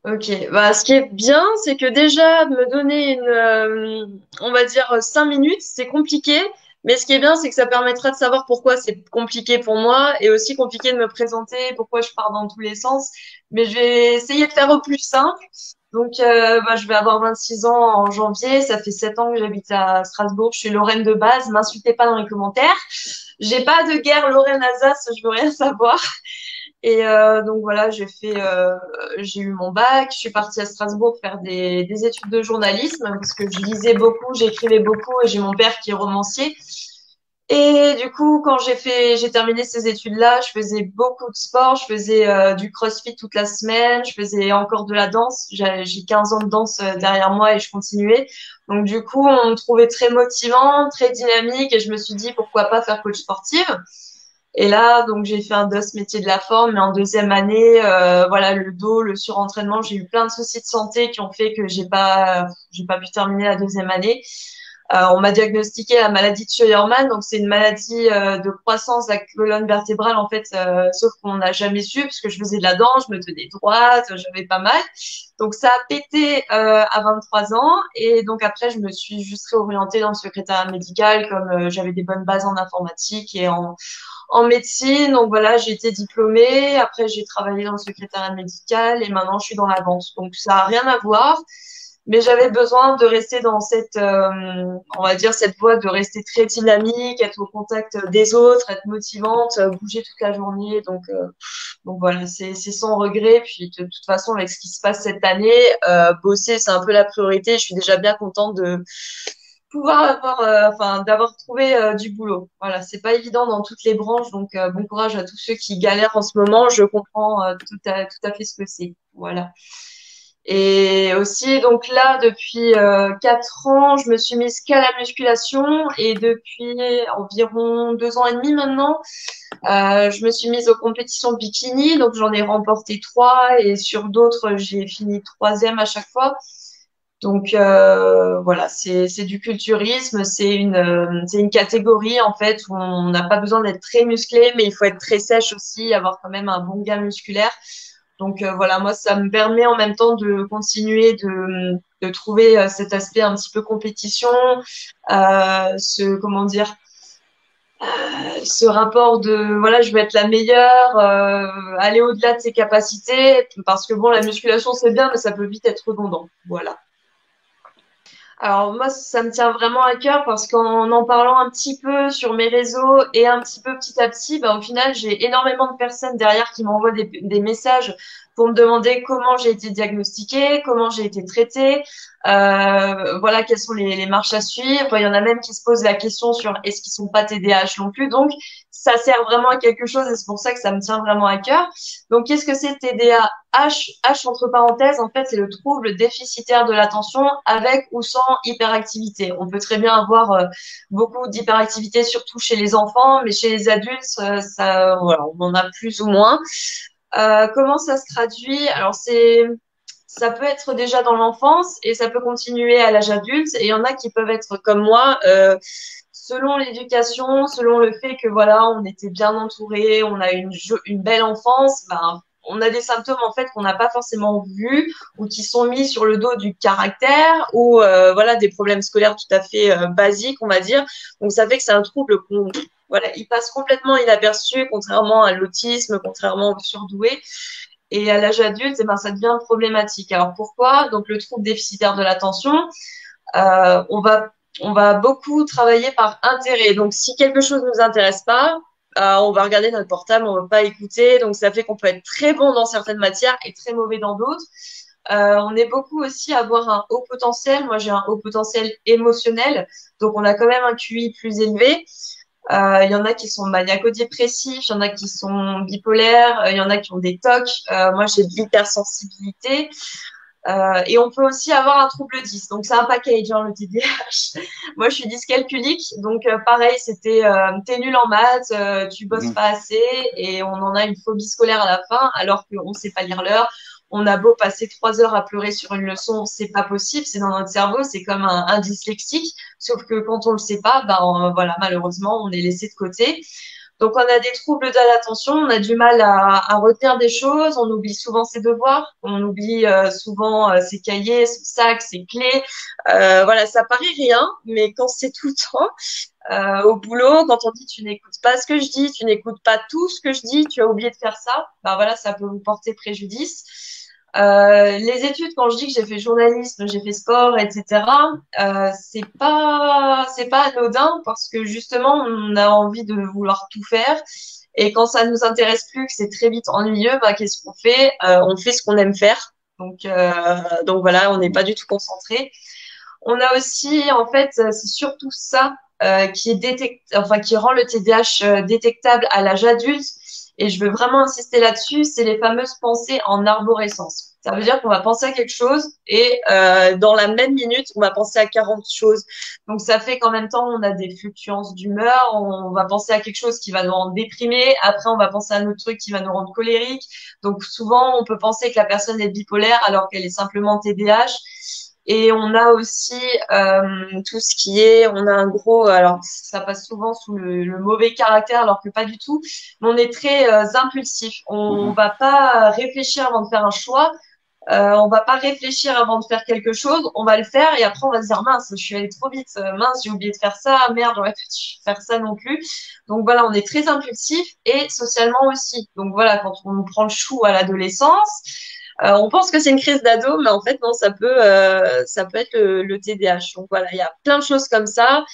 Ok, bah, ce qui est bien, c'est que déjà, de me donner on va dire 5 minutes, c'est compliqué, mais ce qui est bien, c'est que ça permettra de savoir pourquoi c'est compliqué pour moi et aussi compliqué de me présenter, pourquoi je pars dans tous les sens. Mais je vais essayer de faire au plus simple. Donc, bah, je vais avoir 26 ans en janvier, ça fait 7 ans que j'habite à Strasbourg, je suis Lorraine de base, m'insultez pas dans les commentaires. J'ai pas de guerre Lorraine-Alsace, je veux rien savoir. Et donc voilà, j'ai eu mon bac, je suis partie à Strasbourg faire des études de journalisme parce que je lisais beaucoup, j'écrivais beaucoup et j'ai mon père qui est romancier. Et du coup, quand j'ai terminé ces études-là, je faisais beaucoup de sport, je faisais du CrossFit toute la semaine, je faisais encore de la danse. J'ai 15 ans de danse derrière moi et je continuais. Donc du coup, on me trouvait très motivant, très dynamique et je me suis dit pourquoi pas faire coach sportive. Et là, donc j'ai fait un DOS métier de la forme, mais en deuxième année, voilà, le dos, le surentraînement, j'ai eu plein de soucis de santé qui ont fait que j'ai pas pu terminer la deuxième année. On m'a diagnostiqué la maladie de Scheuermann, donc c'est une maladie de croissance de la colonne vertébrale en fait, sauf qu'on n'a jamais su parce que je faisais de la danse, je me tenais droite, j'avais pas mal. Donc ça a pété à 23 ans et donc après je me suis juste réorientée dans le secrétariat médical comme j'avais des bonnes bases en informatique et en médecine. Donc voilà, j'ai été diplômée. Après, j'ai travaillé dans le secrétariat médical et maintenant, je suis dans la vente. Donc ça a rien à voir. Mais j'avais besoin de rester dans on va dire, cette voie de rester très dynamique, être au contact des autres, être motivante, bouger toute la journée. Donc voilà, c'est sans regret. Puis de toute façon, avec ce qui se passe cette année, bosser, c'est un peu la priorité. Je suis déjà bien contente de pouvoir enfin, d'avoir trouvé du boulot. Voilà, c'est pas évident dans toutes les branches, donc bon courage à tous ceux qui galèrent en ce moment. Je comprends tout à fait ce que c'est. Voilà. Et aussi, donc là, depuis 4 ans, je me suis mise qu'à la musculation et depuis environ 2 ans et demi maintenant, je me suis mise aux compétitions bikini. Donc j'en ai remporté trois et sur d'autres, j'ai fini troisième à chaque fois. Donc voilà, c'est du culturisme, c'est une catégorie en fait où on n'a pas besoin d'être très musclé, mais il faut être très sèche aussi, avoir quand même un bon gain musculaire. Donc voilà, moi ça me permet en même temps de continuer de trouver cet aspect un petit peu compétition, comment dire, ce rapport de voilà, je veux être la meilleure, aller au-delà de ses capacités, parce que bon, la musculation c'est bien, mais ça peut vite être redondant. Voilà. Alors moi, ça me tient vraiment à cœur parce qu'en en parlant un petit peu sur mes réseaux et un petit peu petit à petit, bah, au final, j'ai énormément de personnes derrière qui m'envoient des messages pour me demander comment j'ai été diagnostiquée, comment j'ai été traitée, voilà, quelles sont les marches à suivre. Il y en a même qui se posent la question sur est-ce qu'ils sont pas TDAH non plus. Donc, ça sert vraiment à quelque chose et c'est pour ça que ça me tient vraiment à cœur. Donc, qu'est-ce que c'est TDAH? H entre parenthèses, en fait, c'est le trouble déficitaire de l'attention avec ou sans hyperactivité. On peut très bien avoir beaucoup d'hyperactivité, surtout chez les enfants, mais chez les adultes, voilà, on en a plus ou moins. Comment ça se traduit? Alors, ça peut être déjà dans l'enfance et ça peut continuer à l'âge adulte. Et il y en a qui peuvent être comme moi, selon l'éducation, selon le fait que voilà, on était bien entouré, on a une belle enfance, ben, on a des symptômes en fait qu'on n'a pas forcément vus ou qui sont mis sur le dos du caractère ou voilà des problèmes scolaires tout à fait basiques, on va dire. Donc ça fait que c'est un trouble qu'on voilà, il passe complètement inaperçu, contrairement à l'autisme, contrairement au surdoué. Et à l'âge adulte, eh ben, ça devient problématique. Alors pourquoi? Donc le trouble déficitaire de l'attention, euh, on va on va beaucoup travailler par intérêt. Donc si quelque chose ne nous intéresse pas, on va regarder notre portable, on va pas écouter. Donc ça fait qu'on peut être très bon dans certaines matières et très mauvais dans d'autres. On est beaucoup aussi à avoir un haut potentiel. Moi, j'ai un haut potentiel émotionnel, donc on a quand même un QI plus élevé. Il y en a qui sont maniaco-dépressifs, il y en a qui sont bipolaires, il y en a qui ont des TOC. Moi, j'ai de l'hypersensibilité. Et on peut aussi avoir un trouble 10. Donc, c'est un package, hein, le TDAH. Moi, je suis dyscalculique. Donc, pareil, t'es nul en maths, tu bosses Mhm. pas assez et on en a une phobie scolaire à la fin alors qu'on sait pas lire l'heure. On a beau passer 3 heures à pleurer sur une leçon, c'est pas possible, c'est dans notre cerveau, c'est comme un dyslexique. Sauf que quand on le sait pas, bah, voilà, malheureusement, on est laissé de côté. Donc, on a des troubles de l'attention, on a du mal à retenir des choses, on oublie souvent ses devoirs, on oublie souvent ses cahiers, son sac, ses clés. Voilà, ça paraît rien, mais quand c'est tout le temps, au boulot, quand on dit tu n'écoutes pas ce que je dis, tu n'écoutes pas tout ce que je dis, tu as oublié de faire ça, bah voilà, ça peut vous porter préjudice. Les études, quand je dis que j'ai fait journalisme, j'ai fait sport, etc., c'est pas anodin parce que justement, on a envie de vouloir tout faire. Et quand ça nous intéresse plus, que c'est très vite ennuyeux, bah, qu'est-ce qu'on fait? On fait ce qu'on aime faire. Donc voilà, on n'est pas du tout concentré. On a aussi, en fait, c'est surtout ça qui est enfin qui rend le TDAH détectable à l'âge adulte. Et je veux vraiment insister là-dessus, c'est les fameuses pensées en arborescence. Ça veut dire qu'on va penser à quelque chose et dans la même minute, on va penser à 40 choses. Donc ça fait qu'en même temps, on a des fluctuations d'humeur, on va penser à quelque chose qui va nous rendre déprimés, après on va penser à un autre truc qui va nous rendre colérique. Donc souvent, on peut penser que la personne est bipolaire alors qu'elle est simplement TDAH. Et on a aussi tout ce qui est, on a un gros, alors ça passe souvent sous le mauvais caractère, alors que pas du tout, mais on est très impulsif. On Mhm. va pas réfléchir avant de faire un choix, on va pas réfléchir avant de faire quelque chose, on va le faire et après on va se dire mince, je suis allée trop vite, mince, j'ai oublié de faire ça, merde, j'aurais pas dû faire ça non plus. Donc voilà, on est très impulsif et socialement aussi. Donc voilà, quand on nous prend le chou à l'adolescence, on pense que c'est une crise d'ado, mais en fait non, ça peut être le TDAH. Donc voilà, il y a plein de choses comme ça.